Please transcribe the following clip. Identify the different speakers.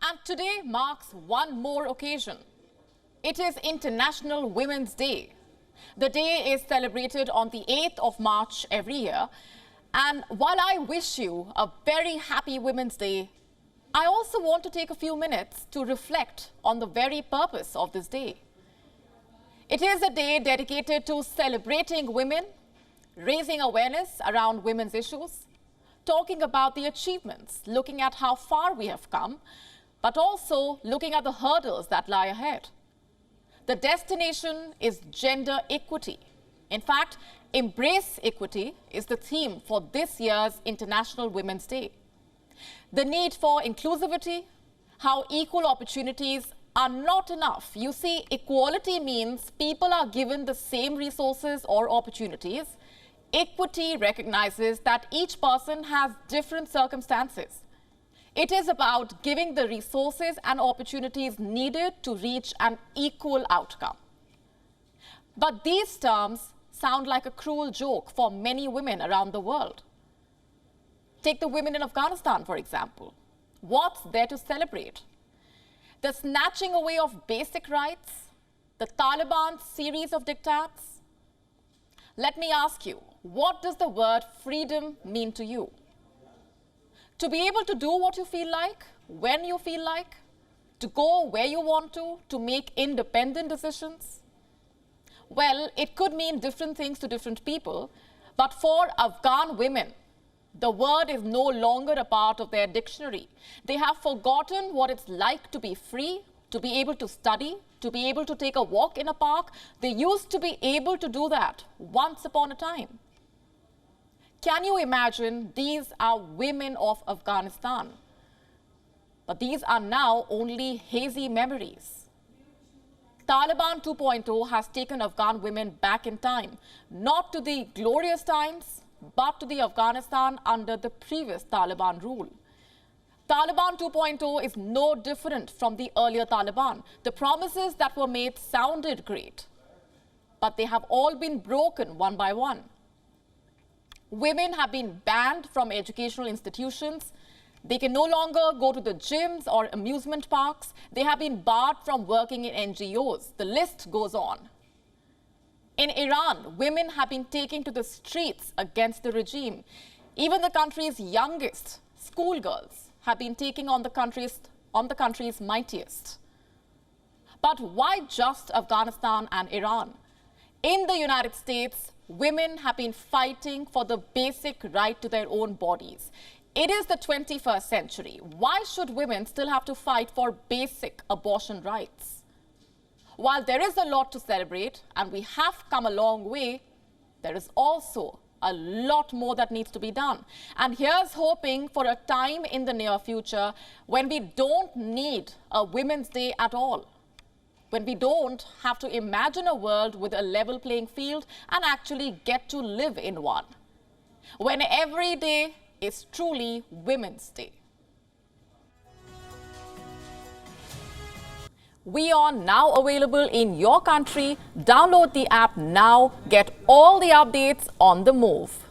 Speaker 1: And today marks one more occasion. It is International Women's Day. The day is celebrated on the 8th of March every year. And while I wish you a very happy Women's Day, I also want to take a few minutes to reflect on the very purpose of this day. It is a day dedicated to celebrating women, raising awareness around women's issues, talking about the achievements, looking at how far we have come, but also looking at the hurdles that lie ahead. The destination is gender equity. In fact, Embrace Equity is the theme for this year's International Women's Day. The need for inclusivity, how equal opportunities are not enough. You see, equality means people are given the same resources or opportunities. Equity recognizes that each person has different circumstances. It is about giving the resources and opportunities needed to reach an equal outcome. But these terms sound like a cruel joke for many women around the world. Take the women in Afghanistan, for example. What's there to celebrate? The snatching away of basic rights? The Taliban's series of diktats? Let me ask you, what does the word freedom mean to you? To be able to do what you feel like, when you feel like, to go where you want to make independent decisions? Well, it could mean different things to different people, but for Afghan women, the word is no longer a part of their dictionary. They have forgotten what it's like to be free, to be able to study, to be able to take a walk in a park. They used to be able to do that once upon a time. Can you imagine? These are women of Afghanistan. But these are now only hazy memories. Taliban 2.0 has taken Afghan women back in time, not to the glorious times, but to the Afghanistan under the previous Taliban rule. Taliban 2.0 is no different from the earlier Taliban. The promises that were made sounded great, but they have all been broken one by one. Women have been banned from educational institutions. They can no longer go to the gyms or amusement parks. They have been barred from working in NGOs. The list goes on. In Iran, women have been taking to the streets against the regime. Even the country's youngest schoolgirls have been taking on the country's mightiest. But why just Afghanistan and Iran? In the United States, women have been fighting for the basic right to their own bodies. It is the 21st century. Why should women still have to fight for basic abortion rights? While there is a lot to celebrate and we have come a long way, there is also a lot more that needs to be done. And here's hoping for a time in the near future when we don't need a Women's Day at all. When we don't have to imagine a world with a level playing field and actually get to live in one. When every day is truly Women's Day. WION now available in your country. Download the app now. Get all the updates on the move.